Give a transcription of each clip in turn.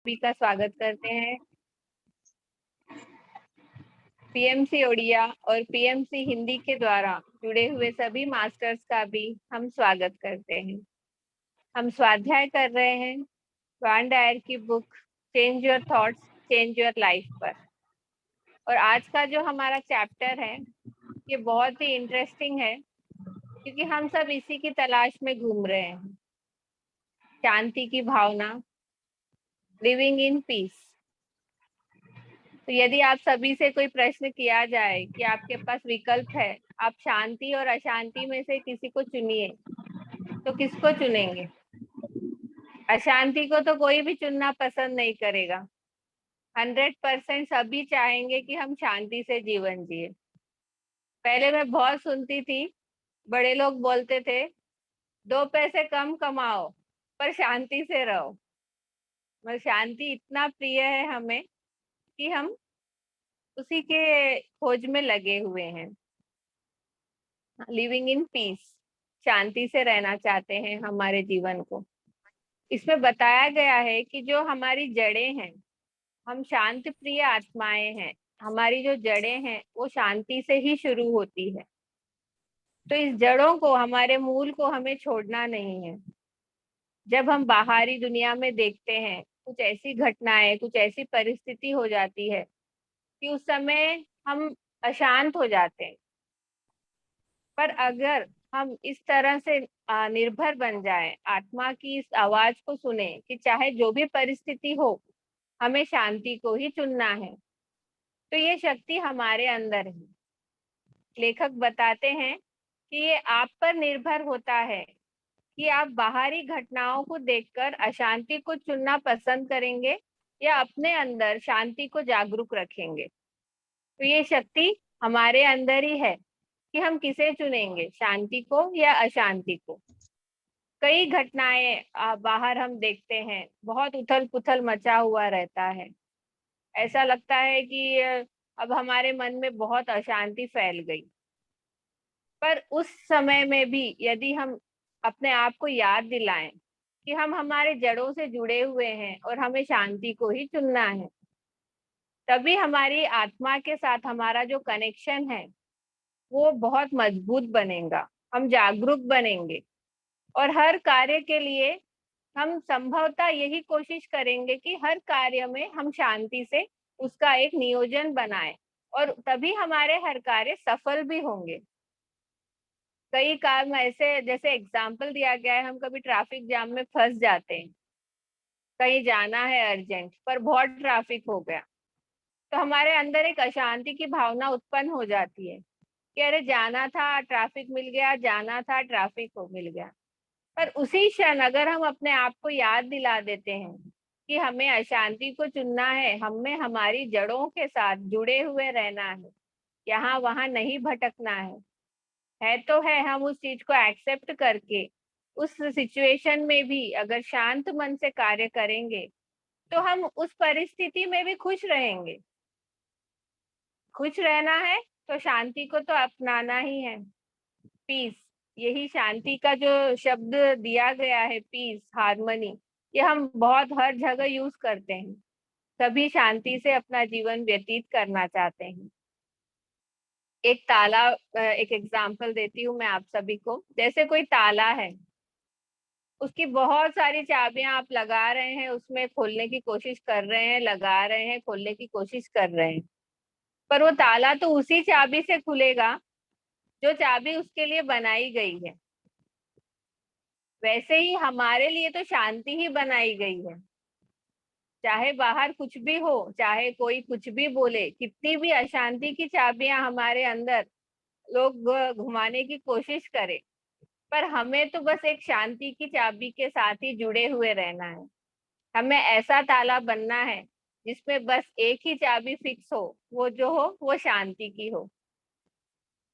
सभी का स्वागत करते हैं। पीएमसी ओडिया और पीएमसी हिंदी के द्वारा जुड़े हुए सभी मास्टर्स का भी हम स्वागत करते हैं। हम स्वाध्याय कर रहे हैं वान डायर की book change your thoughts change your life पर। और आज का जो हमारा चैप्टर है ये बहुत ही इंटरेस्टिंग है, क्योंकि हम सब इसी की तलाश में घूम रहे हैं। शांति की भावना, लिविंग इन पीस। तो यदि आप सभी से कोई प्रश्न किया जाए कि आपके पास विकल्प है, आप शांति और अशांति में से किसी को चुनिए, तो किसको चुनेंगे? अशांति को तो कोई भी चुनना पसंद नहीं करेगा। 100% सभी चाहेंगे कि हम शांति से जीवन जिए। पहले मैं बहुत सुनती थी, बड़े लोग बोलते थे 2 पैसे कम कमाओ पर शांति से रहो। मतलब शांति इतना प्रिय है हमें कि हम उसी के खोज में लगे हुए हैं। लिविंग इन पीस, शांति से रहना चाहते हैं हमारे जीवन को। इसमें बताया गया है कि जो हमारी जड़ें हैं, हम शांत प्रिय आत्माएं हैं। हमारी जो जड़ें हैं वो शांति से ही शुरू होती है। तो इस जड़ों को, हमारे मूल को हमें छोड़ना नहीं है। जब हम बाहरी दुनिया में देखते हैं, कुछ ऐसी घटनाएं, कुछ ऐसी परिस्थिति हो जाती है कि उस समय हम अशांत हो जाते हैं। पर अगर हम इस तरह से निर्भर बन जाएं, आत्मा की इस आवाज को सुने कि चाहे जो भी परिस्थिति हो, हमें शांति को ही चुनना है, तो ये शक्ति हमारे अंदर है। लेखक बताते हैं कि ये आप पर निर्भर होता है कि आप बाहरी घटनाओं को देखकर अशांति को चुनना पसंद करेंगे या अपने अंदर शांति को जागरूक रखेंगे। तो ये शक्ति हमारे अंदर ही है कि हम किसे चुनेंगे, शांति को या अशांति को। कई घटनाएं बाहर हम देखते हैं, बहुत उथल पुथल मचा हुआ रहता है। ऐसा लगता है कि अब हमारे मन में बहुत अशांति फैल गई। पर उस समय में भी यदि हम अपने आप को याद दिलाएं कि हम हमारे जड़ों से जुड़े हुए हैं और हमें शांति को ही चुनना है, तभी हमारी आत्मा के साथ हमारा जो कनेक्शन है वो बहुत मजबूत बनेगा। हम जागरूक बनेंगे और हर कार्य के लिए हम संभवतः यही कोशिश करेंगे कि हर कार्य में हम शांति से उसका एक नियोजन बनाएं, और तभी हमारे हर कार्य सफल भी होंगे। कई काम ऐसे, जैसे एग्जाम्पल दिया गया है, हम कभी ट्रैफिक जाम में फंस जाते हैं, कहीं जाना है अर्जेंट पर बहुत ट्रैफिक हो गया, तो हमारे अंदर एक अशांति की भावना उत्पन्न हो जाती है कि अरे जाना था ट्रैफिक मिल गया, जाना था ट्रैफिक हो मिल गया। पर उसी क्षण अगर हम अपने आप को याद दिला देते हैं कि हमें अशांति को चुनना है, हमें हमारी जड़ों के साथ जुड़े हुए रहना है, यहाँ वहां नहीं भटकना है तो है, हम उस चीज को एक्सेप्ट करके उस सिचुएशन में भी अगर शांत मन से कार्य करेंगे तो हम उस परिस्थिति में भी खुश रहेंगे। खुश रहना है तो शांति को तो अपनाना ही है। पीस, यही शांति का जो शब्द दिया गया है, पीस, हार्मनी, ये हम बहुत हर जगह यूज करते हैं। सभी शांति से अपना जीवन व्यतीत करना चाहते हैं। एक एग्जाम्पल देती हूँ मैं आप सभी को। जैसे कोई ताला है, उसकी बहुत सारी चाबियां आप लगा रहे हैं, उसमें खोलने की कोशिश कर रहे हैं, लगा रहे हैं, खोलने की कोशिश कर रहे हैं, पर वो ताला तो उसी चाबी से खुलेगा जो चाबी उसके लिए बनाई गई है। वैसे ही हमारे लिए तो शांति ही बनाई गई है। चाहे बाहर कुछ भी हो, चाहे कोई कुछ भी बोले, कितनी भी अशांति की चाबियां हमारे अंदर लोग घुमाने की कोशिश करें, पर हमें तो बस एक शांति की चाबी के साथ ही जुड़े हुए रहना है। हमें ऐसा ताला बनना है जिसमें बस एक ही चाबी फिक्स हो, वो जो हो वो शांति की हो।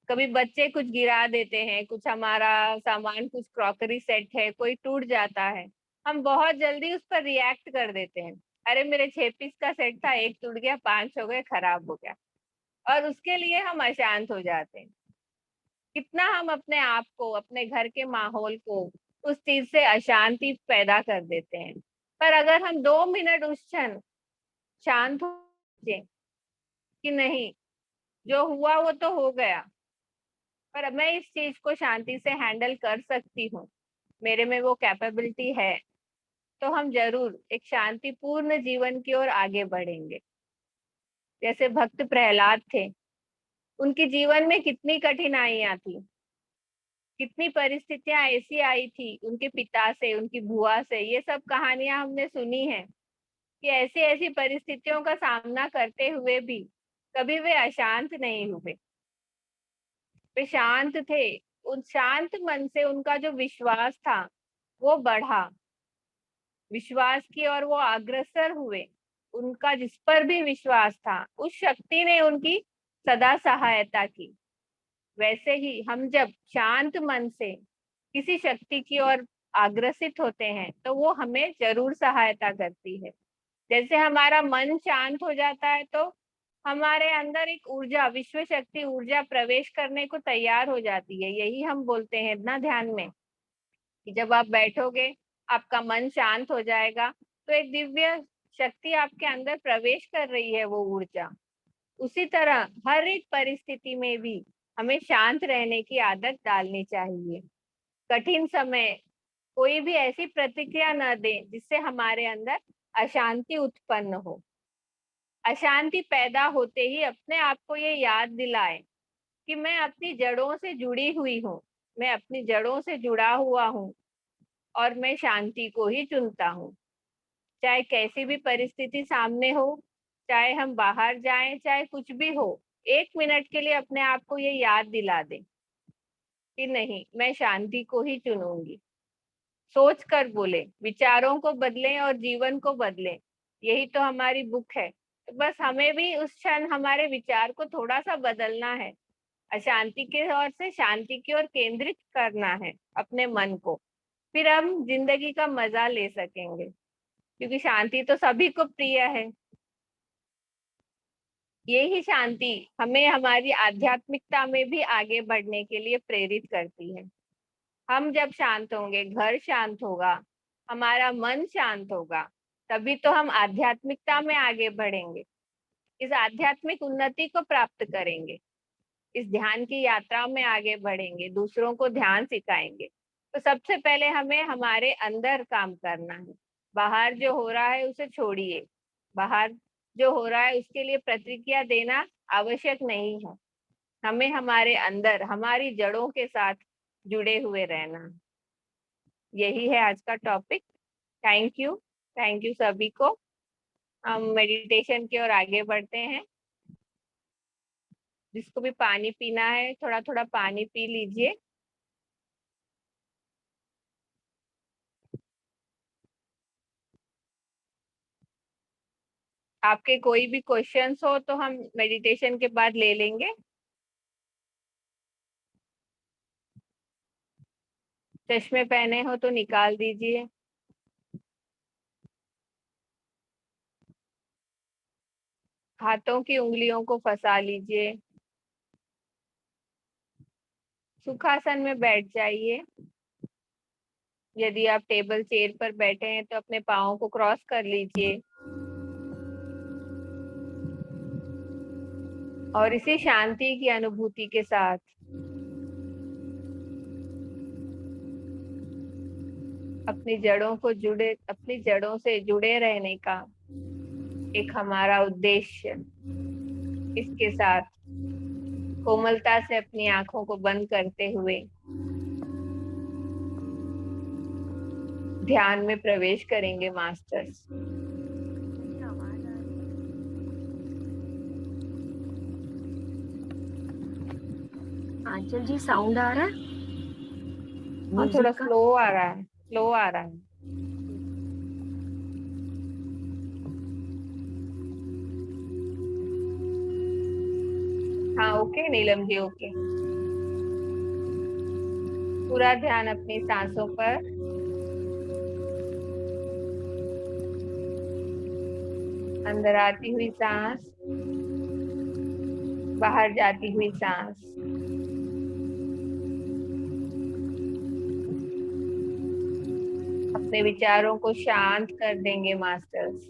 कभी बच्चे कुछ गिरा देते हैं, कुछ हमारा सामान, कुछ क्रॉकरी सेट है, कोई टूट जाता है, हम बहुत जल्दी उस पर रिएक्ट कर देते हैं। अरे मेरे 6 पीस का सेट था, एक टूट गया, 5 हो गए, खराब हो गया, और उसके लिए हम अशांत हो जाते हैं। कितना हम अपने आप को, अपने घर के माहौल को उस चीज से अशांति पैदा कर देते हैं। पर अगर हम 2 मिनट उस क्षण शांत हो जाए कि नहीं, जो हुआ वो तो हो गया, पर मैं इस चीज को शांति से हैंडल कर सकती हूँ, मेरे में वो कैपेबिलिटी है, तो हम जरूर एक शांतिपूर्ण जीवन की ओर आगे बढ़ेंगे। जैसे भक्त प्रहलाद थे, उनके जीवन में कितनी कठिनाइयां थी, कितनी परिस्थितियां ऐसी आई थी, उनके पिता से, उनकी बुआ से, ये सब कहानियां हमने सुनी है कि ऐसी ऐसी परिस्थितियों का सामना करते हुए भी कभी वे अशांत नहीं हुए, वे शांत थे। उन शांत मन से उनका जो विश्वास था वो बढ़ा, विश्वास की ओर वो अग्रसर हुए। उनका जिस पर भी विश्वास था उस शक्ति ने उनकी सदा सहायता की। वैसे ही हम जब शांत मन से किसी शक्ति की ओर अग्रसित होते हैं तो वो हमें जरूर सहायता करती है। जैसे हमारा मन शांत हो जाता है तो हमारे अंदर एक ऊर्जा, विश्व शक्ति ऊर्जा प्रवेश करने को तैयार हो जाती है। यही हम बोलते हैं ना ध्यान में, कि जब आप बैठोगे आपका मन शांत हो जाएगा तो एक दिव्य शक्ति आपके अंदर प्रवेश कर रही है, वो ऊर्जा। उसी तरह हर एक परिस्थिति में भी हमें शांत रहने की आदत डालनी चाहिए। कठिन समय कोई भी ऐसी प्रतिक्रिया न दे जिससे हमारे अंदर अशांति उत्पन्न हो। अशांति पैदा होते ही अपने आप को ये याद दिलाए कि मैं अपनी जड़ों से जुड़ी हुई हूँ, मैं अपनी जड़ों से जुड़ा हुआ हूँ और मैं शांति को ही चुनता हूँ। चाहे कैसी भी परिस्थिति सामने हो, चाहे हम बाहर जाएं, चाहे कुछ भी हो, 1 मिनट के लिए अपने आप को ये याद दिला दें कि नहीं, मैं शांति को ही चुनूंगी। सोच कर बोले, विचारों को बदलें और जीवन को बदलें, यही तो हमारी बुक है। तो बस हमें भी उस क्षण हमारे विचार को थोड़ा सा बदलना है, अशांति की ओर से शांति की ओर केंद्रित करना है अपने मन को, फिर हम जिंदगी का मजा ले सकेंगे, क्योंकि शांति तो सभी को प्रिय है। यही शांति हमें हमारी आध्यात्मिकता में भी आगे बढ़ने के लिए प्रेरित करती है। हम जब शांत होंगे, घर शांत होगा, हमारा मन शांत होगा, तभी तो हम आध्यात्मिकता में आगे बढ़ेंगे, इस आध्यात्मिक उन्नति को प्राप्त करेंगे, इस ध्यान की यात्रा में आगे बढ़ेंगे, दूसरों को ध्यान सिखाएंगे। तो सबसे पहले हमें हमारे अंदर काम करना है। बाहर जो हो रहा है उसे छोड़िए, बाहर जो हो रहा है उसके लिए प्रतिक्रिया देना आवश्यक नहीं है। हमें हमारे अंदर हमारी जड़ों के साथ जुड़े हुए रहना है। यही है आज का टॉपिक। थैंक यू सभी को। हम मेडिटेशन की ओर आगे बढ़ते हैं। जिसको भी पानी पीना है थोड़ा थोड़ा पानी पी लीजिए। आपके कोई भी क्वेश्चंस हो तो हम मेडिटेशन के बाद ले लेंगे। चश्मे पहने हो तो निकाल दीजिए। हाथों की उंगलियों को फंसा लीजिए। सुखासन में बैठ जाइए। यदि आप टेबल चेयर पर बैठे हैं तो अपने पाँव को क्रॉस कर लीजिए और इसी शांति की अनुभूति के साथ अपनी जड़ों से जुड़े रहने का एक हमारा उद्देश्य, इसके साथ कोमलता से अपनी आंखों को बंद करते हुए ध्यान में प्रवेश करेंगे मास्टर्स। आंचल जी साउंड आ रहा है? हाँ, थोड़ा स्लो आ रहा है, स्लो आ रहा है। हाँ ओके नीलम जी, ओके। पूरा ध्यान अपनी सांसों पर। अंदर आती हुई सांस, बाहर जाती हुई सांस। अपने अपने विचारों को शांत कर देंगे मास्टर्स।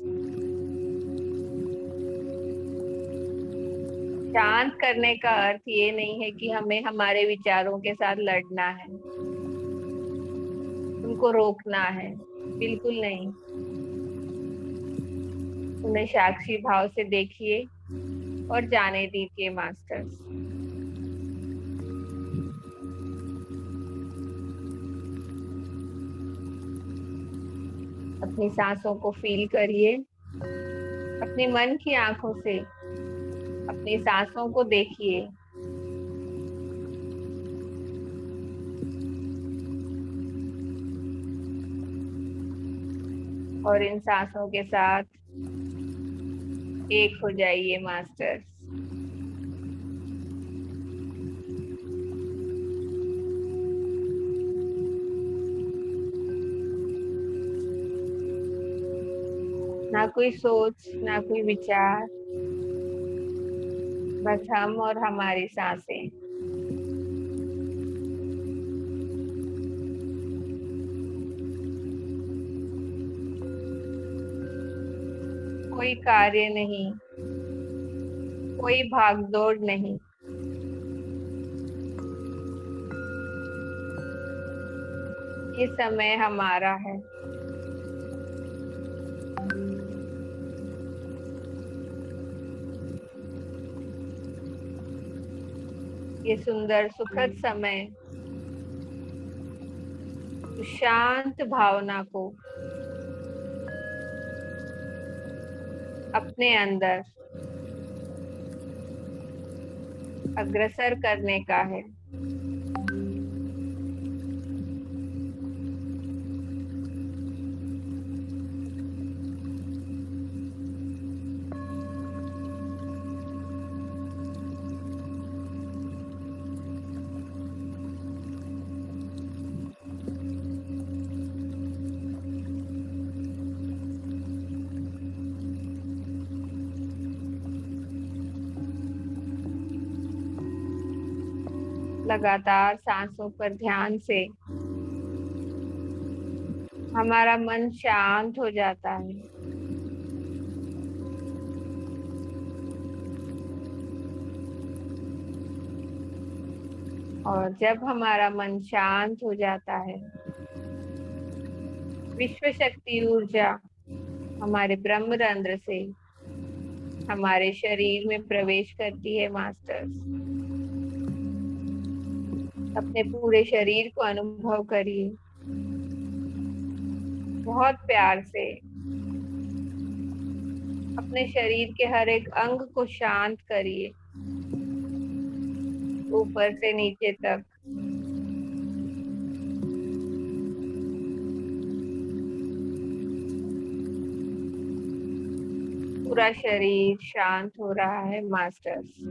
शांत करने का अर्थ ये नहीं है कि हमें हमारे विचारों के साथ लड़ना है, उनको रोकना है, बिल्कुल नहीं। उन्हें साक्षी भाव से देखिए और जाने दीजिए मास्टर्स। अपनी सांसों को फील करिए, अपने मन की आंखों से अपनी सांसों को देखिए। और इन सांसों के साथ एक हो जाइए मास्टर्स। ना कोई सोच, ना कोई विचार, बस हम और हमारी सांसें। कोई कार्य नहीं, कोई भागदौड़ नहीं। ये समय हमारा है। ये सुंदर सुखद समय उस शांत भावना को अपने अंदर अग्रसर करने का है। लगातार सांसों पर ध्यान से हमारा मन शांत हो जाता है। और जब हमारा मन शांत हो जाता है, विश्व शक्ति ऊर्जा हमारे ब्रह्मरंध्र से हमारे शरीर में प्रवेश करती है मास्टर्स। अपने पूरे शरीर को अनुभव करिए, बहुत प्यार से अपने शरीर के हर एक अंग को शांत करिए, ऊपर से नीचे तक। पूरा शरीर शांत हो रहा है मास्टर्स।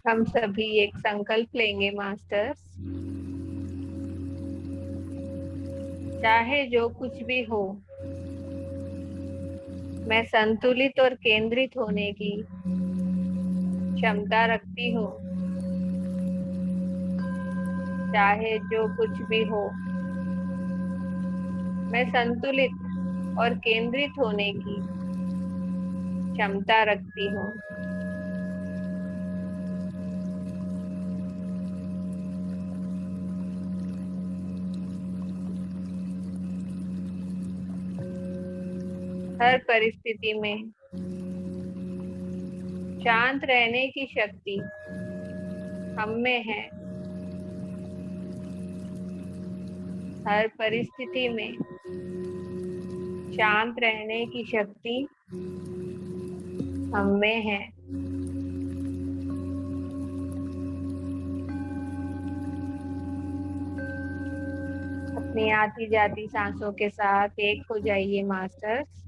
हम सभी एक संकल्प लेंगे मास्टर्स, चाहे जो कुछ भी हो, मैं संतुलित और केंद्रित होने की क्षमता रखती हूँ। चाहे जो कुछ भी हो, मैं संतुलित और केंद्रित होने की क्षमता रखती हूँ। हर परिस्थिति में शांत रहने की शक्ति हम में है। हर परिस्थिति में शांत रहने की शक्ति हम में है। अपनी आती जाती सांसों के साथ एक हो जाइए मास्टर्स।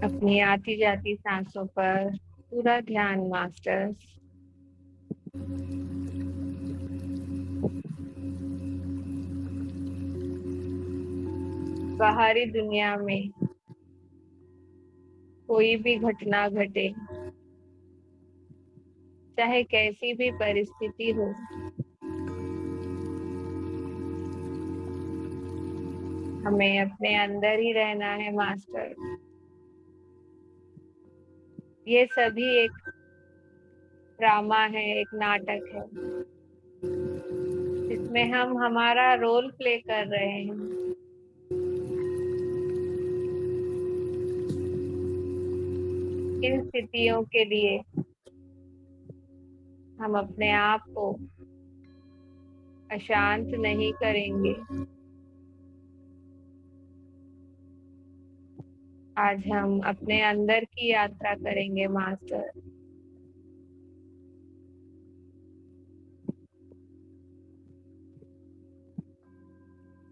अपनी आती जाती सांसों पर पूरा ध्यान मास्टर्स। बाहरी दुनिया में कोई भी घटना घटे, चाहे कैसी भी परिस्थिति हो, हमें अपने अंदर ही रहना है मास्टर। ये सभी एक ड्रामा है, एक नाटक है, जिसमें हम हमारा रोल प्ले कर रहे हैं। इन स्थितियों के लिए हम अपने आप को अशांत नहीं करेंगे। आज हम अपने अंदर की यात्रा करेंगे मास्टर।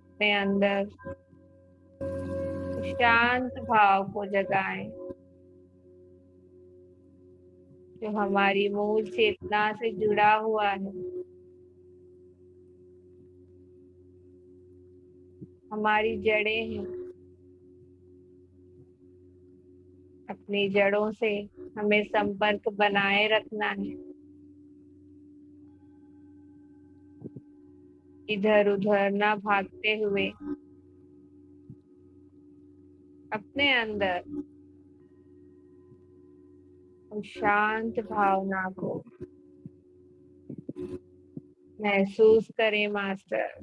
अपने अंदर शांत भाव को जगाएं, जो हमारी मूल चेतना से जुड़ा हुआ है। हमारी जड़ें हैं, अपनी जड़ों से हमें संपर्क बनाए रखना है। इधर उधर ना भागते हुए अपने अंदर हम शांत भावना को महसूस करें मास्टर।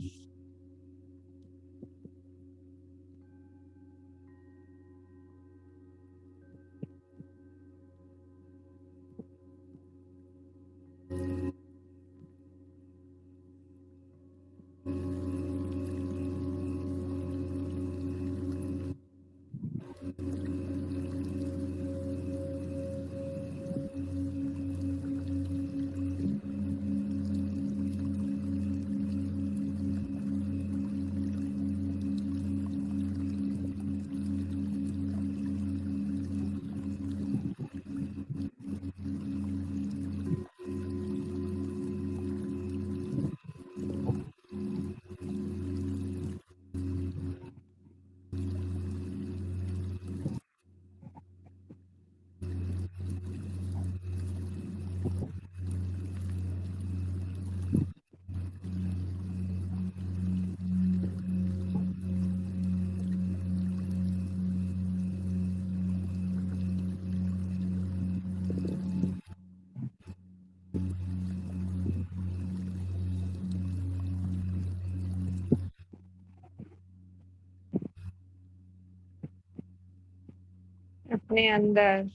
अपने अंदर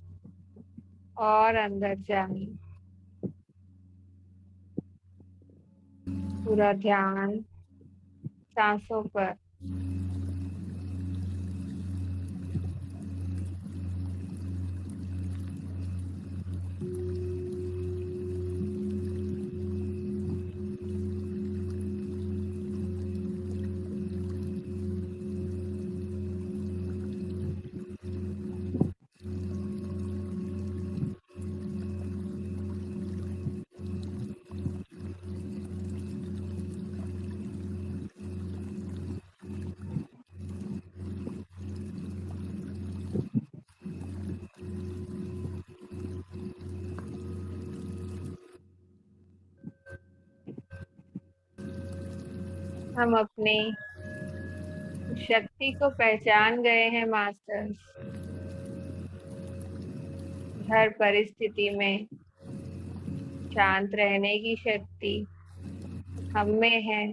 और अंदर जाएं। पूरा ध्यान सांसों पर। हम अपनी शक्ति को पहचान गए हैं मास्टर। हर परिस्थिति में शांत रहने की शक्ति हम में है।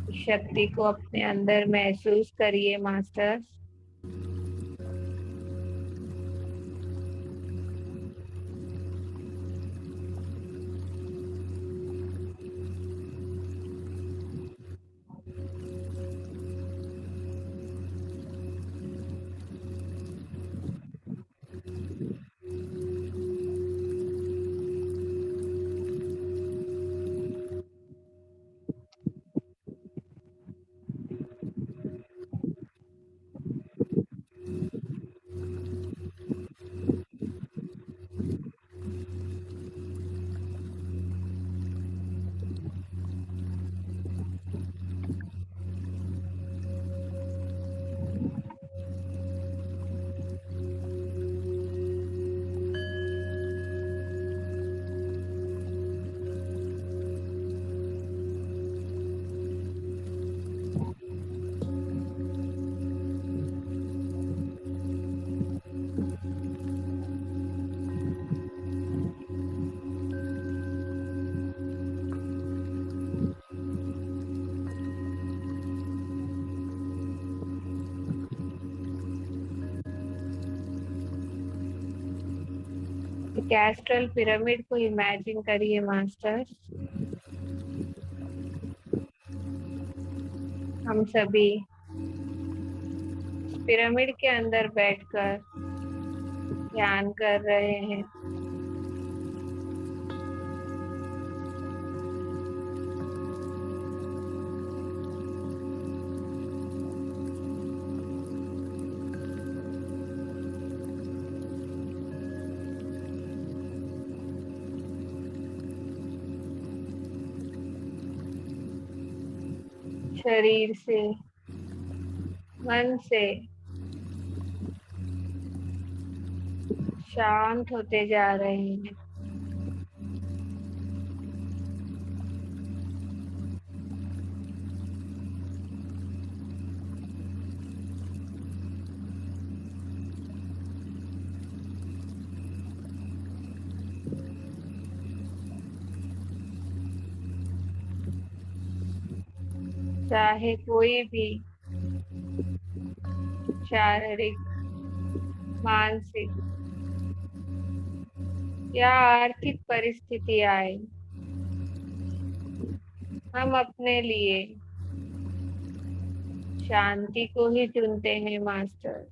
इस शक्ति को अपने अंदर महसूस करिए मास्टर। एक एस्ट्रल पिरामिड को इमेजिन करिए मास्टर। हम सभी पिरामिड के अंदर बैठकर ध्यान कर रहे हैं। शरीर से, मन से शांत होते जा रहे हैं। चाहे कोई भी शारीरिक, मानसिक या आर्थिक परिस्थिति आए, हम अपने लिए शांति को ही चुनते हैं मास्टर।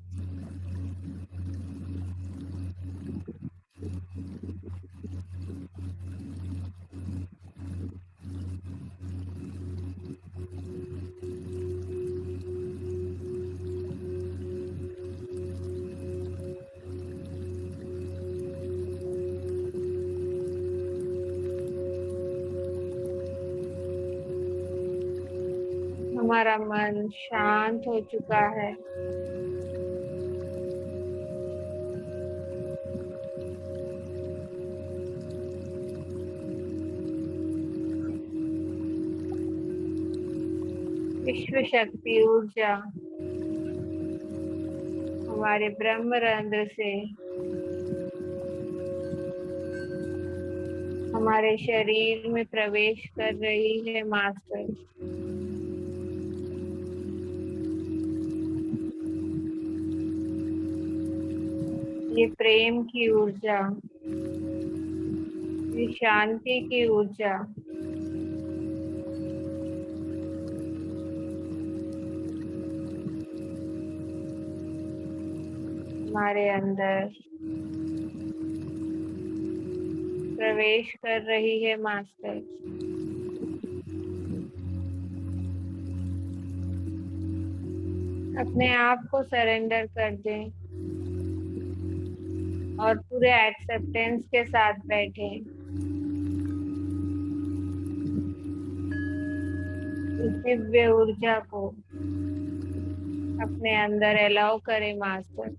हमारा मन शांत हो चुका है। विश्व शक्ति ऊर्जा हमारे ब्रह्म रंध्र से हमारे शरीर में प्रवेश कर रही है मास्टर। ये प्रेम की ऊर्जा, ये शांति की ऊर्जा हमारे अंदर प्रवेश कर रही है मास्टर। अपने आप को सरेंडर कर दें और पूरे एक्सेप्टेंस के साथ बैठे। इस दिव्य ऊर्जा को अपने अंदर अलाउ करें मास्टर।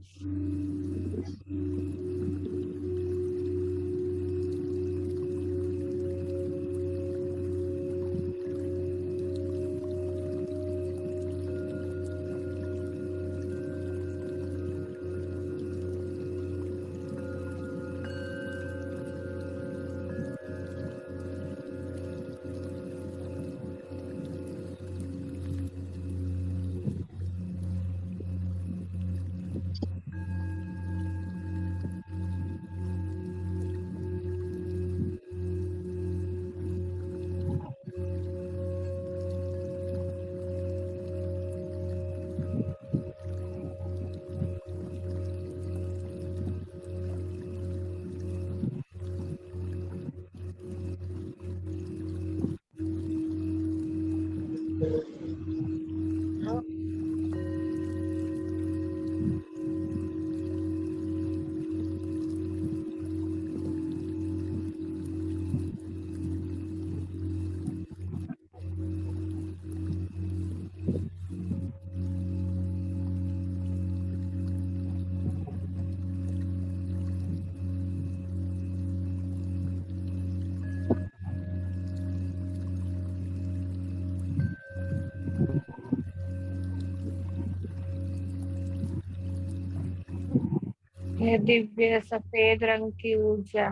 यह दिव्य सफेद रंग की ऊर्जा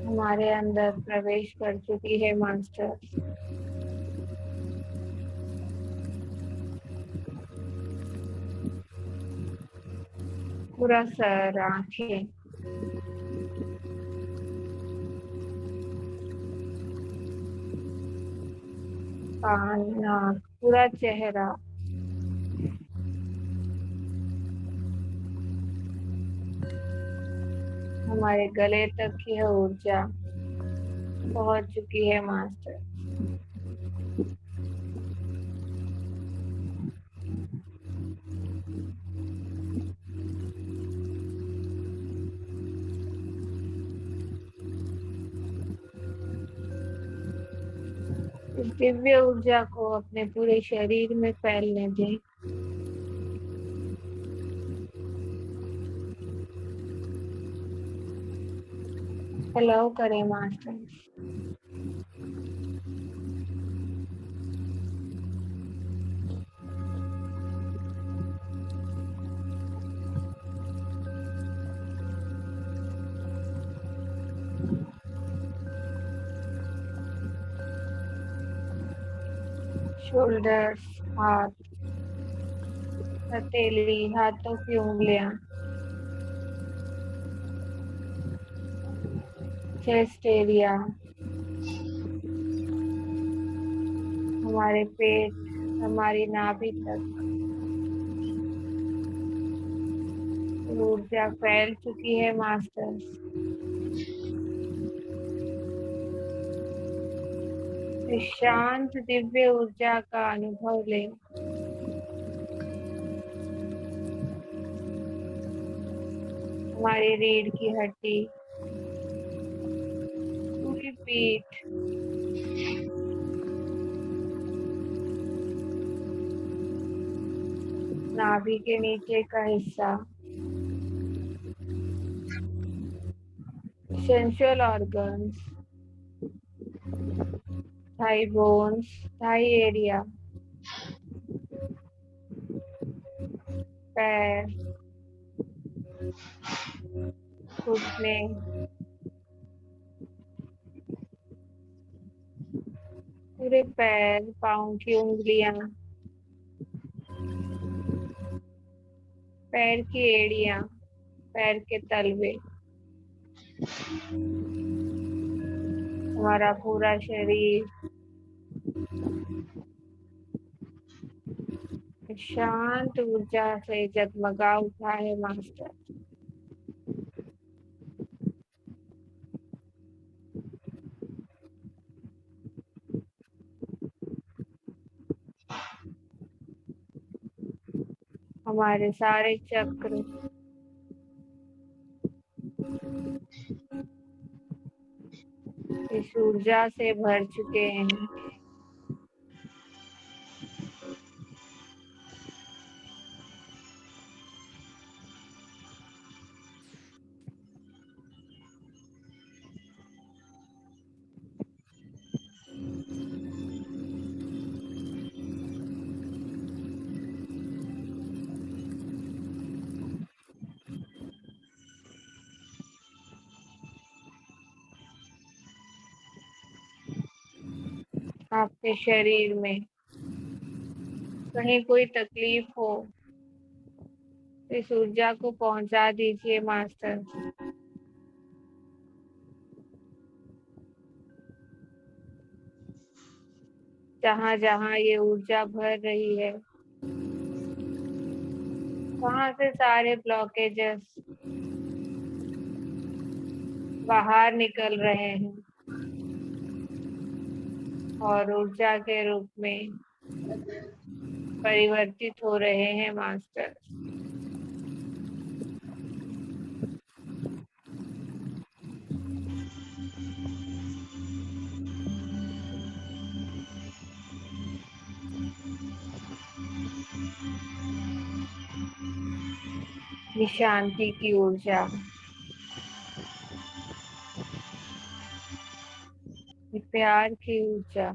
हमारे अंदर प्रवेश कर चुकी है मास्टर। पूरा सर, आंखें, कान, नाक, पूरा चेहरा, हमारे गले तक की है ऊर्जा पहुंच चुकी है मास्टर। इस दिव्य ऊर्जा को अपने पूरे शरीर में फैलने दें। अलाउ करें मास्टर। शोल्डर्स, हाथ, हथेली, हाथों की उंगलियां, चेस्ट एरिया, हमारे पेट, हमारी नाभि तक ऊर्जा फैल चुकी है मास्टर। इस शांत दिव्य ऊर्जा का अनुभव लें। हमारी रीढ़ की हड्डी, पूरी पीठ, नाभि के नीचे का हिस्सा, sensual organs, thigh bones, thigh area, पैर, घुटने, पूरे पैर, पाँव की उंगलियां, पैर की एड़ियां, पैर के तलवे, हमारा पूरा शरीर शांत ऊर्जा से जगमगा उठा है मास्टर। हमारे सारे चक्र इस ऊर्जा से भर चुके हैं। आपके शरीर में कहीं कोई तकलीफ हो, इस ऊर्जा को पहुंचा दीजिए मास्टर। जहां जहां ये ऊर्जा भर रही है, वहां से सारे ब्लॉकेजेस बाहर निकल रहे हैं और ऊर्जा के रूप में परिवर्तित हो रहे हैं मास्टर। ये शांति की ऊर्जा, ये प्यार की ऊर्जा,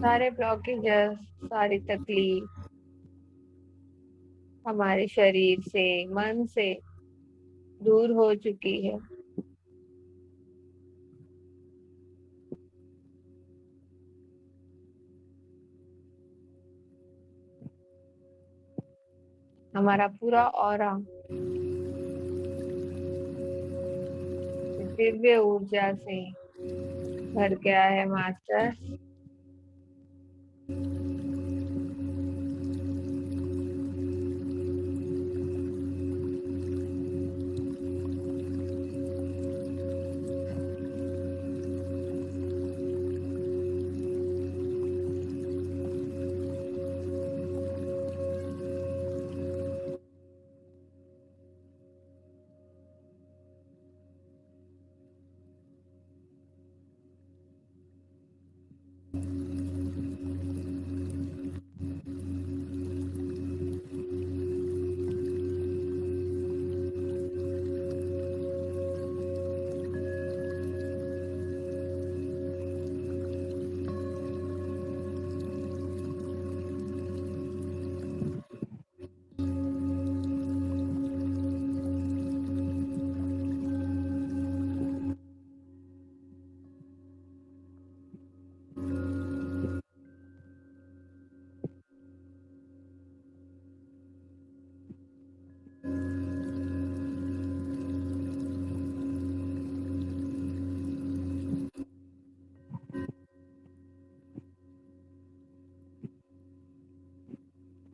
सारे ब्लॉकेजेस, सारी तकलीफ हमारे शरीर से, मन से दूर हो चुकी है। हमारा पूरा ऑरा दिव्य ऊर्जा से भर गया है मास्टर।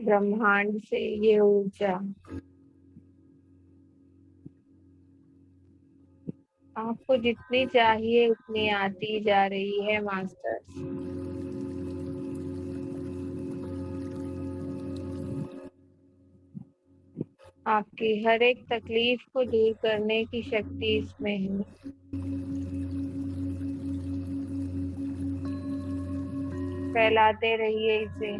ब्रह्मांड से ये ऊर्जा आपको जितनी चाहिए उतनी आती जा रही है मास्टर। आपकी हर एक तकलीफ को दूर करने की शक्ति इसमें है। फैलाते रहिए इसे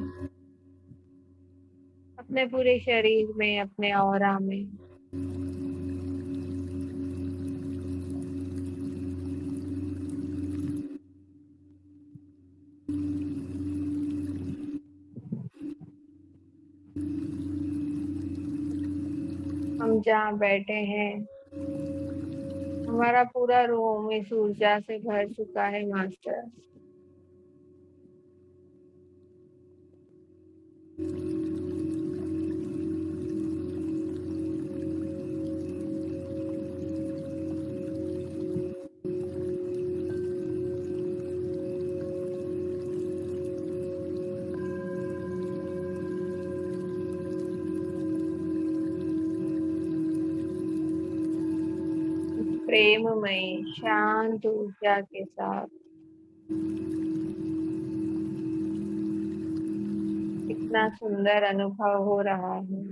अपने पूरे शरीर में, अपने ऑरा में। हम जहाँ बैठे हैं हमारा पूरा रूम इस ऊर्जा से भर चुका है मास्टर। प्रेममय शांत ऊर्जा के साथ कितना सुंदर अनुभव हो रहा है।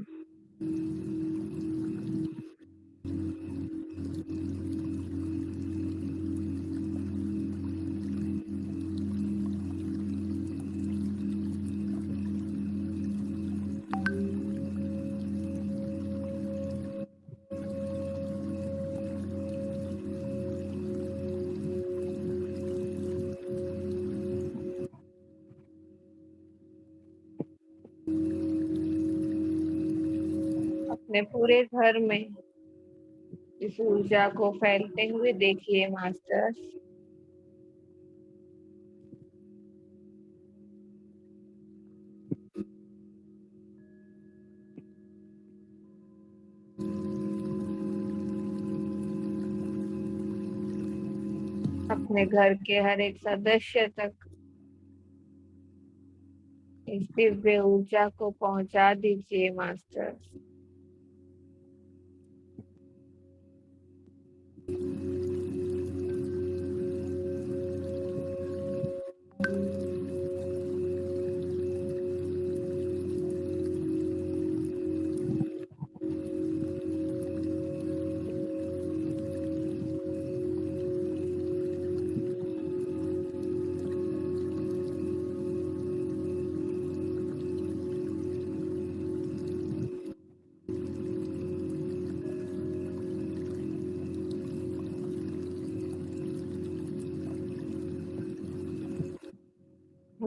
अपने पूरे घर में इस ऊर्जा को फैलते हुए देखिए मास्टर। अपने घर के हर एक सदस्य तक इस दिव्य ऊर्जा को पहुंचा दीजिए मास्टर।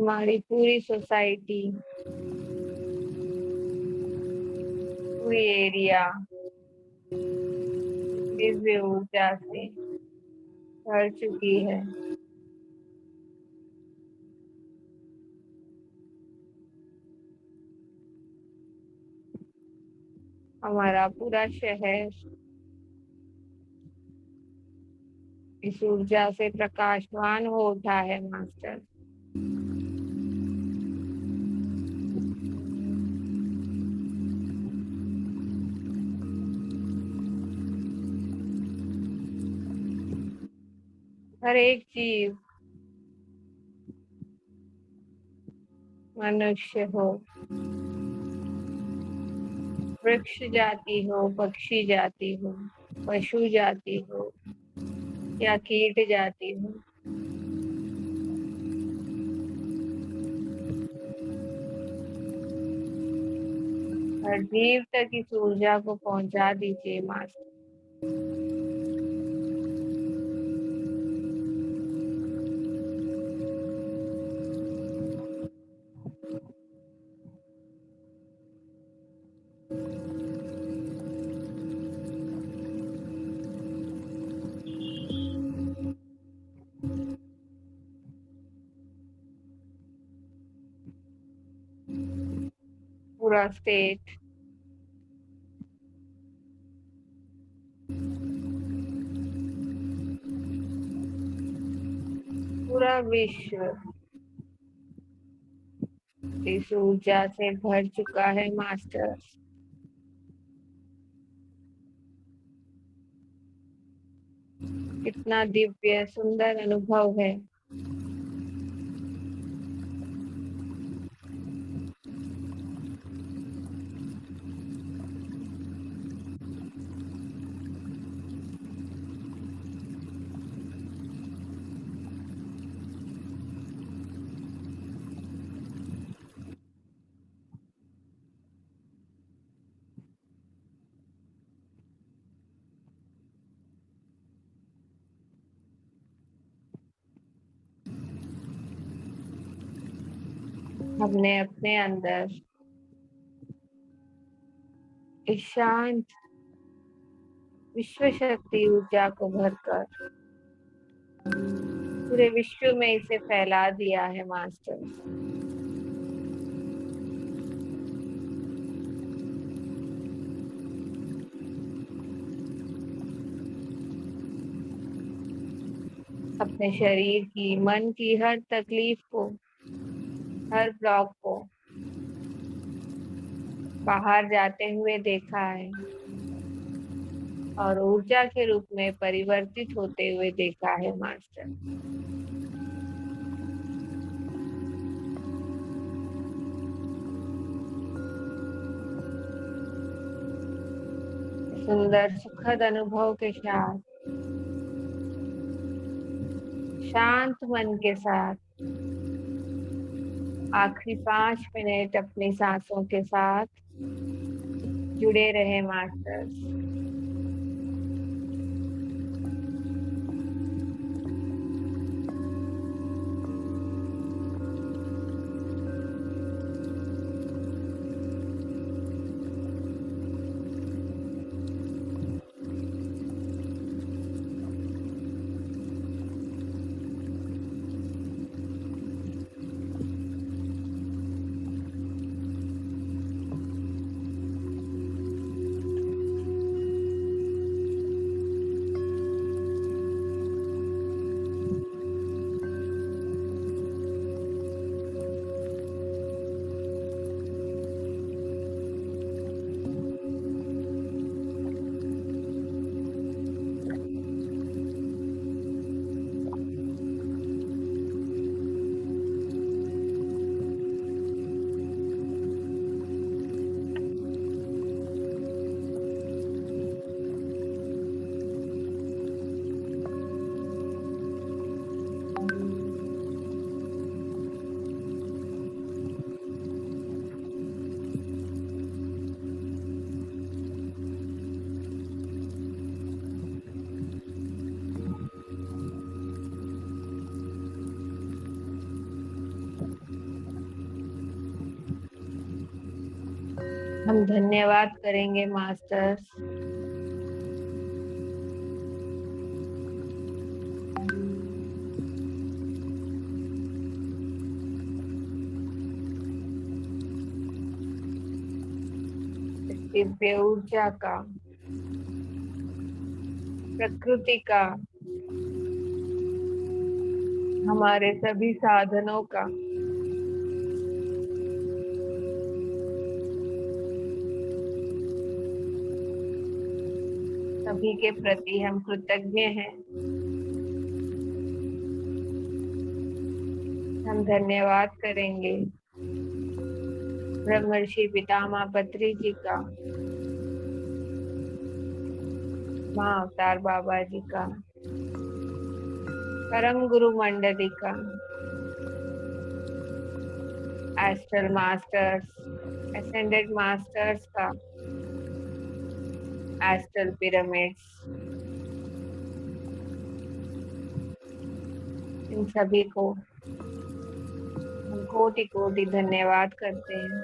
हमारी पूरी सोसाइटी, पूरी एरिया दिव्य ऊर्जा से भर चुकी है। हमारा पूरा शहर इस ऊर्जा से प्रकाशवान हो उठा है मास्टर। हर एक जीव, मनुष्य हो, वृक्ष जाति हो, पक्षी जाति हो, पशु जाति हो या कीट जाति हो, हर जीव तक इस ऊर्जा को पहुंचा दीजिए मास्टर। पूरा स्टेट, पूरा विश्व इस ऊर्जा से भर चुका है मास्टर। कितना दिव्य सुंदर अनुभव है। हमने अपने अंदर इस शांत विश्व शक्ति ऊर्जा को भरकर पूरे विश्व में इसे फैला दिया है मास्टर। अपने शरीर की, मन की हर तकलीफ को, हर ब्लॉक को बाहर जाते हुए देखा है और ऊर्जा के रूप में परिवर्तित होते हुए देखा है मास्टर। सुंदर सुखद अनुभव के साथ, शांत मन के साथ आखिरी 5 मिनट अपनी सांसों के साथ जुड़े रहे मास्टर्स। हम धन्यवाद करेंगे मास्टर्स। दिव्य ऊर्जा का, प्रकृति का, हमारे सभी साधनों का, सभी के प्रति हम कृतज्ञ हैं। हम धन्यवाद करेंगे ब्रह्मर्षि पितामह पत्री जी का, माँ अवतार बाबा जी का, परम गुरु मंडली का, एस्ट्रल मास्टर्स, एसेंडेड मास्टर्स का, एस्ट्रल पिरामिड्स, इन सभी को हम कोटि कोटि धन्यवाद करते हैं।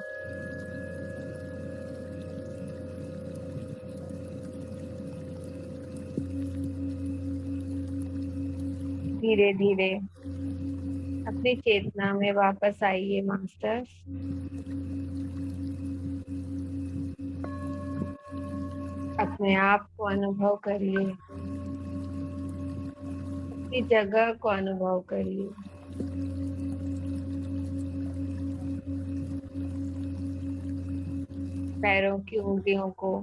धीरे धीरे अपनी चेतना में वापस आइए मास्टर्स। अपने आप को अनुभव करिए, अपनी जगह को अनुभव करिए। पैरों की उंगलियों को,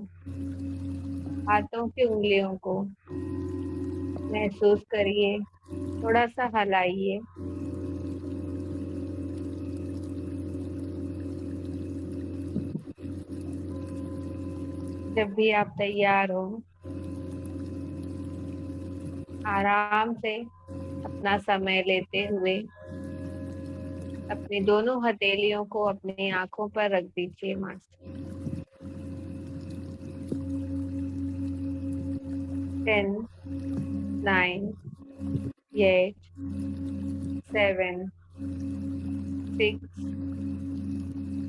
हाथों की उंगलियों को महसूस करिए, थोड़ा सा हिलाइए। जब भी आप तैयार हो, आराम से अपना समय लेते हुए अपनी दोनों हथेलियों को अपनी आंखों पर रख दीजिए मास्टर। 10, 9, 8, 7, 6,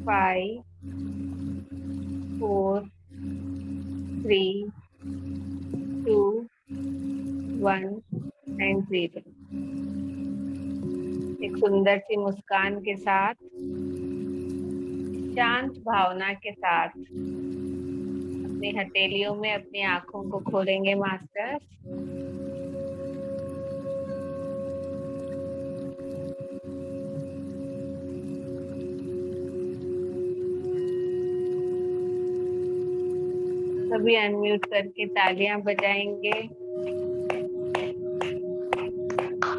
5, 4, 3, 2, 1 and 0। एक सुंदर सी मुस्कान के साथ, शांत भावना के साथ अपनी हथेलियों में अपनी आंखों को खोलेंगे मास्टर्स। सभी अनम्यूट करके तालियां बजाएंगे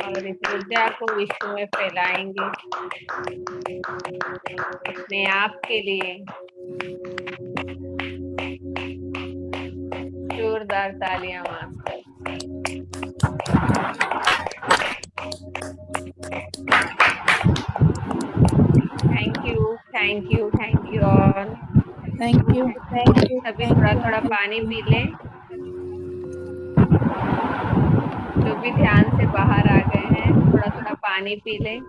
और इस ऊर्जा को विश्व में फैलाएंगे। अपने आप के लिए जोरदार तालियां master. Thank you all. Thank you. सभी थोड़ा थोड़ा पानी पी लें। जो भी ध्यान से बाहर आ गए हैं, थोड़ा थोड़ा पानी पी लें।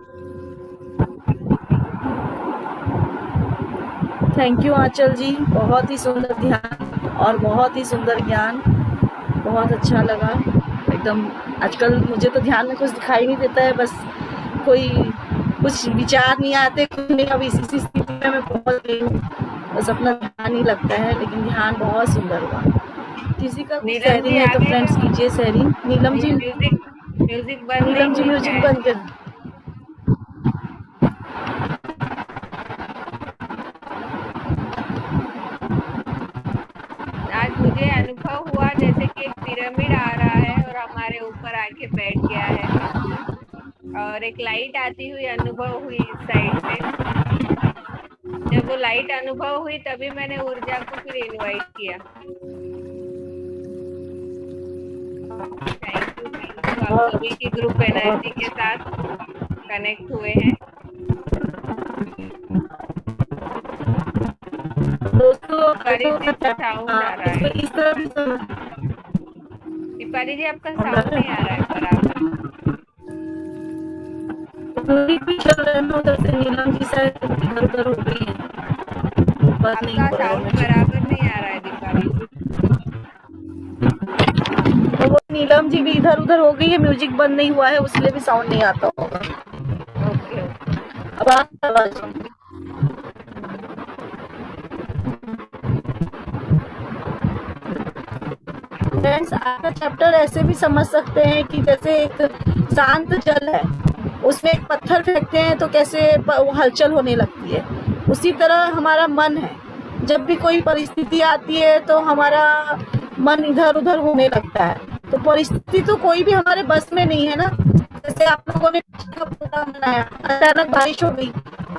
थैंक यू आंचल जी, बहुत ही सुंदर ध्यान और बहुत ही सुंदर ज्ञान, बहुत अच्छा लगा एकदम। आजकल मुझे तो ध्यान में कुछ दिखाई नहीं देता है, बस कोई कुछ विचार नहीं आते, कुछ नहीं। अब इसी स्थिति में मैं पहुंच गई हूँ, बस अपना ध्यान ही लगता है, लेकिन ध्यान बहुत सुंदर हुआ। किसी का कुछ शेयरिंग है तो फ्रेंड्स कीजिए शेयरिंग। नीलम जी म्यूजिक बंद, नीलम जी म्यूजिक बंद कर। आज मुझे अनुभव हुआ जैसे कि एक पिरामिड आ रहा है और हमारे ऊपर आके बैठ गया है, और एक लाइट आती हुई अनुभव हुई इस साइड से। जब वो लाइट अनुभव हुई तभी मैंने ऊर्जा को फिर इनवाइट किया। थैंक यू आप सभी की ग्रुप एनर्जी के साथ कनेक्ट हुए हैं। दोस्तों साउंड आ रहा है। इस तरह भी दीपाली जी आपका साउंड नहीं आ रहा है बराबर। भी चल रहे हैं उधर से। नीलम जी शायद इधर उधर हो गई है। बंद नहीं आपका हो रहा है साउंड म्यूजिक। बराबर नहीं आ रहा है दीपाली जी। तो वो नीलम जी भी इधर उधर हो गई है, म्यूजिक बंद नहीं हुआ है, उसलिए भी साउंड नहीं आता होगा। Okay okay. अब आ रहा है आवाज? फ्रेंड्स, आज का चैप्टर ऐसे भी समझ सकते हैं कि जैसे एक शांत जल है, उसमें एक पत्थर फेंकते हैं तो कैसे वो हलचल होने लगती है, उसी तरह हमारा मन है। जब भी कोई परिस्थिति आती है तो हमारा मन इधर उधर होने लगता है। तो परिस्थिति तो कोई भी हमारे बस में नहीं है ना। जैसे आप लोगों ने का प्रोग्राम बनाया, अचानक बारिश हो गई,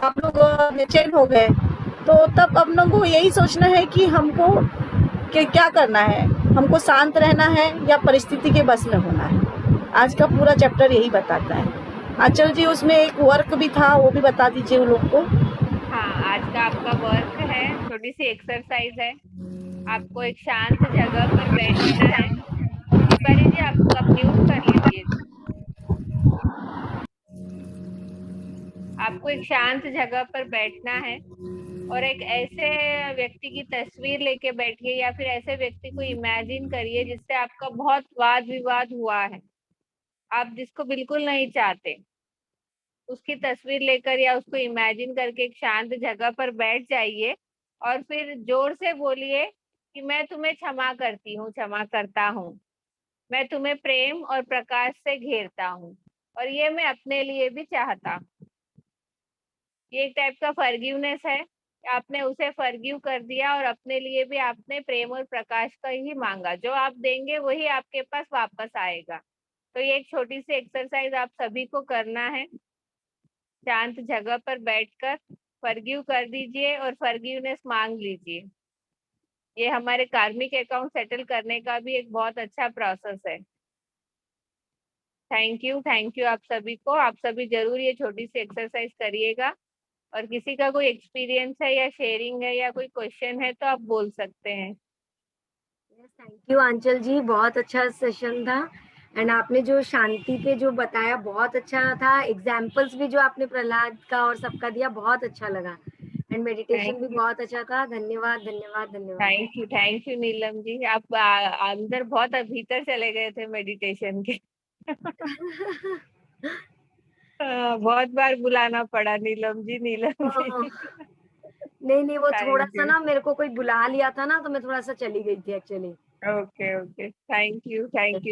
आप लोग बेचैन हो गए, तो तब अब लोगों को यही सोचना है कि हमको कि क्या करना है, हमको शांत रहना है या परिस्थिति के बस में होना है। आज का पूरा चैप्टर यही बताता है। आंचल जी, उसमें एक वर्क भी था, वो भी बता दीजिए उन लोग को। हाँ, आज का आपका वर्क है, छोटी सी एक्सरसाइज है। आपको एक शांत जगह पर बैठना है। दीपाली जी, आप म्यूट कर लीजिए। आपको एक शांत जगह पर बैठना है और एक ऐसे व्यक्ति की तस्वीर लेके बैठिए या फिर ऐसे व्यक्ति को इमेजिन करिए जिससे आपका बहुत वाद विवाद हुआ है, आप जिसको बिल्कुल नहीं चाहते, उसकी तस्वीर लेकर या उसको इमेजिन करके एक शांत जगह पर बैठ जाइए और फिर जोर से बोलिए कि मैं तुम्हें क्षमा करती हूँ, क्षमा करता हूँ, मैं तुम्हें प्रेम और प्रकाश से घेरता हूँ और ये मैं अपने लिए भी चाहता हूँ। ये एक टाइप का फॉरगिवनेस है। आपने उसे फॉरगिव कर दिया और अपने लिए भी आपने प्रेम और प्रकाश का ही मांगा। जो आप देंगे वही आपके पास वापस आएगा। तो ये एक छोटी सी एक्सरसाइज आप सभी को करना है। शांत जगह पर बैठकर फॉरगिव कर दीजिए और फॉरगिवनेस मांग लीजिए। ये हमारे कार्मिक अकाउंट सेटल करने का भी एक बहुत अच्छा प्रोसेस है। थैंक यू आप सभी को। आप सभी जरूर ये छोटी सी एक्सरसाइज करिएगा। और किसी का कोई एक्सपीरियंस है या शेयरिंग है या कोई क्वेश्चन है तो आप बोल सकते हैं। थैंक यू आंचल जी, बहुत अच्छा सेशन था। एंड आपने जो शांति पे जो बताया बहुत अच्छा था। एग्जाम्पल्स भी जो आपने प्रहलाद का और सबका दिया बहुत अच्छा लगा। एंड मेडिटेशन भी बहुत अच्छा था। धन्यवाद धन्यवाद धन्यवाद। थैंक यू नीलम जी। आप अंदर बहुत भीतर चले गए थे मेडिटेशन के। बहुत बार बुलाना पड़ा नीलम जी, नीलम जी। नहीं वो थोड़ा थैंक सा यू। ना मेरे को कोई बुला लिया था ना, तो मैं थोड़ा सा चली गई थी actually. Okay thank you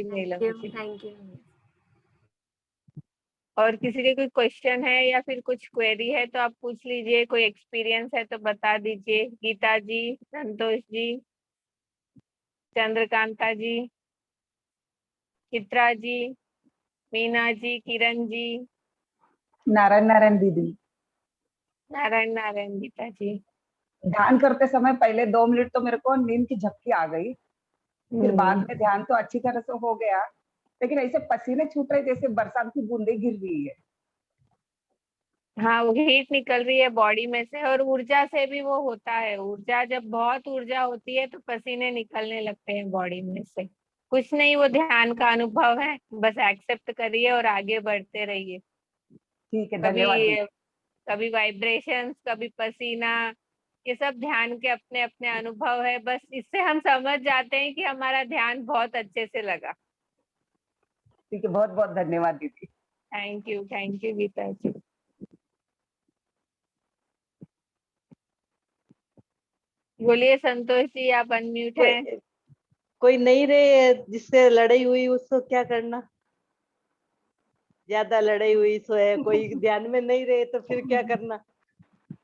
Neelam ji. Thank you. और किसी के कोई क्वेश्चन है या फिर कुछ क्वेरी है तो आप पूछ लीजिए। कोई एक्सपीरियंस है तो बता दीजिए। गीता जी, संतोष जी, चंद्रकांता जी, चित्रा जी, मीना जी, किरण जी। नारायण नारायण दीदी। नारायण नारायण गीता जी। ध्यान करते समय पहले 2 मिनट तो मेरे को नींद की झपकी आ गई, फिर बाद में ध्यान तो अच्छी तरह से हो गया, लेकिन ऐसे पसीने छूट रहे जैसे बरसात की बूंदें गिर रही है। हाँ, वो हीट निकल रही है बॉडी में से और ऊर्जा से भी वो होता है। ऊर्जा, जब बहुत ऊर्जा होती है तो पसीने निकलने लगते हैं बॉडी में से। कुछ नहीं, वो ध्यान का अनुभव है। बस एक्सेप्ट करिए और आगे बढ़ते रहिए। ठीक है, धन्यवाद कभी दीदी। कभी वाइब्रेशंस, कभी पसीना, ये सब ध्यान के अपने अपने अनुभव है। बस इससे हम समझ जाते हैं कि हमारा ध्यान बहुत अच्छे से लगा। ठीक है, बहुत बहुत धन्यवाद दीदी। थैंक यू गीता जी। बोलिए संतोष जी, आप अनम्यूट हैं। कोई नहीं रहे जिससे लड़ाई हुई उसको क्या करना? ज्यादा लड़ाई हुई सो है, कोई ध्यान में नहीं रहे तो फिर क्या करना?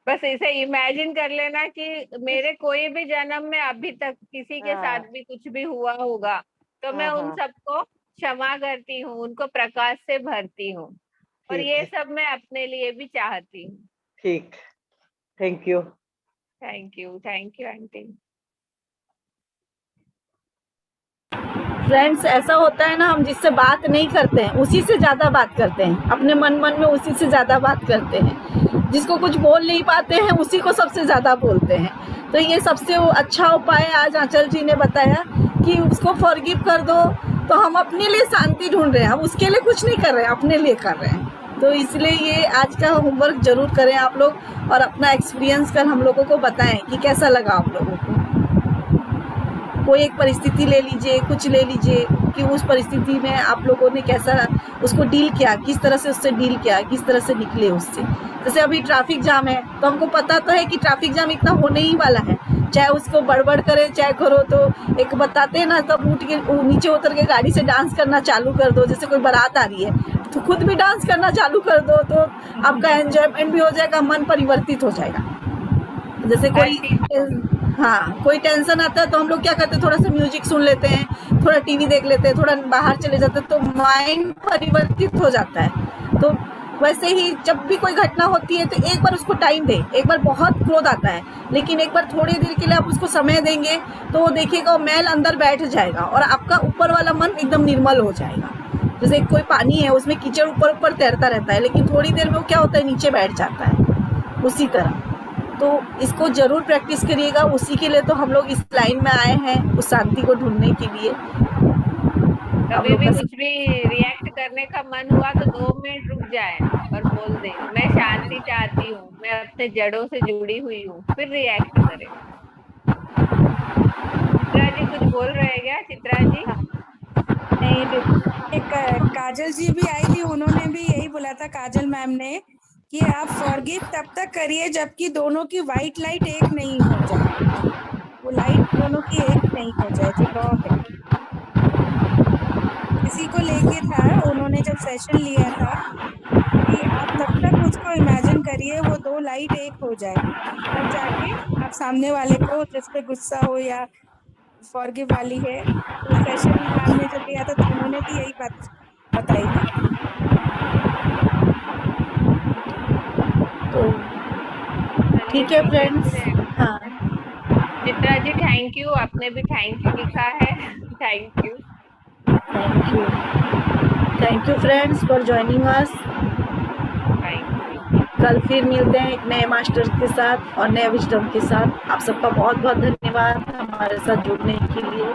बस इसे इमेजिन कर लेना कि मेरे कोई भी जन्म में अभी तक किसी के साथ भी कुछ भी हुआ होगा तो मैं उन सबको क्षमा करती हूँ, उनको प्रकाश से भरती हूँ और ये सब मैं अपने लिए भी चाहती हूँ। ठीक, थैंक यू आंटी। फ्रेंड्स, ऐसा होता है ना, हम जिससे बात नहीं करते हैं उसी से ज़्यादा बात करते हैं, अपने मन में उसी से ज़्यादा बात करते हैं। जिसको कुछ बोल नहीं पाते हैं उसी को सबसे ज़्यादा बोलते हैं। तो ये सबसे अच्छा उपाय आज आंचल जी ने बताया कि उसको फॉरगिव कर दो। तो हम अपने लिए शांति ढूंढ रहे हैं, हम उसके लिए कुछ नहीं कर रहे हैं, अपने लिए कर रहे हैं। तो इसलिए ये आज का होमवर्क जरूर करें आप लोग और अपना एक्सपीरियंस कल हम लोगों को बताएं कि कैसा लगा आप लोगों को। कोई एक परिस्थिति ले लीजिए, कुछ ले लीजिए कि उस परिस्थिति में आप लोगों ने कैसा उसको डील किया, किस तरह से उससे डील किया, किस तरह से निकले उससे। जैसे अभी ट्रैफिक जाम है तो हमको पता तो है कि ट्रैफिक जाम इतना होने ही वाला है, चाहे उसको बड़बड़ करे चाहे करो। तो एक बताते हैं ना, तब उठ के नीचे उतर के गाड़ी से डांस करना चालू कर दो। जैसे कोई बारात आ रही है तो खुद भी डांस करना चालू कर दो, तो आपका एंजॉयमेंट भी हो जाएगा, मन परिवर्तित हो जाएगा। जैसे कोई टेंशन आता है तो हम लोग क्या करते हैं, थोड़ा सा म्यूजिक सुन लेते हैं, थोड़ा टीवी देख लेते हैं, थोड़ा बाहर चले जाते हैं, तो माइंड परिवर्तित हो जाता है। तो वैसे ही जब भी कोई घटना होती है तो एक बार उसको टाइम दे। एक बार बहुत क्रोध आता है लेकिन एक बार थोड़ी देर के लिए आप उसको समय देंगे तो वो देखिएगा वो मैल अंदर बैठ जाएगा और आपका ऊपर वाला मन एकदम निर्मल हो जाएगा। जैसे कोई पानी है उसमें कीचड़ ऊपर ऊपर तैरता रहता है लेकिन थोड़ी देर में वो क्या होता है, नीचे बैठ जाता है। उसी तरह तो इसको जरूर प्रैक्टिस करिएगा। उसी के लिए तो हम लोग इस लाइन में आए हैं, उस शांति को ढूंढने के लिए। कभी भी कुछ भी रिएक्ट करने का मन हुआ तो 2 मिनट रुक जाए और बोल दे मैं शांति चाहती हूँ, मैं अपने जड़ों से जुड़ी हुई हूँ, फिर रिएक्ट करे। चित्रा जी कुछ बोल रहे हैं क्या? चित्रा जी नहीं, एक काजल जी भी आई थी, उन्होंने भी यही बोला था, काजल मैम ने, कि आप फॉरगिव तब तक करिए जबकि दोनों की व्हाइट लाइट एक नहीं हो जाए, वो लाइट दोनों की एक नहीं हो जाए जो रॉ है। किसी को लेके था, उन्होंने जब सेशन लिया था कि आप तब तक उसको इमेजिन करिए वो 2 लाइट एक हो जाए, तब जाके आप सामने वाले को जिस पे गुस्सा हो या फॉरगिव वाली है, तो सेशन मैम ने जब लिया था तो उन्होंने भी यही बात बताई थी। तो ठीक है फ्रेंड्स। हाँ चित्रा जी थैंक यू, आपने भी थैंक यू लिखा है। Thank you friends for joining us. कल फिर मिलते हैं एक नए मास्टर के साथ और नए विजडम के साथ। आप सबका बहुत बहुत धन्यवाद हमारे साथ जुड़ने के लिए।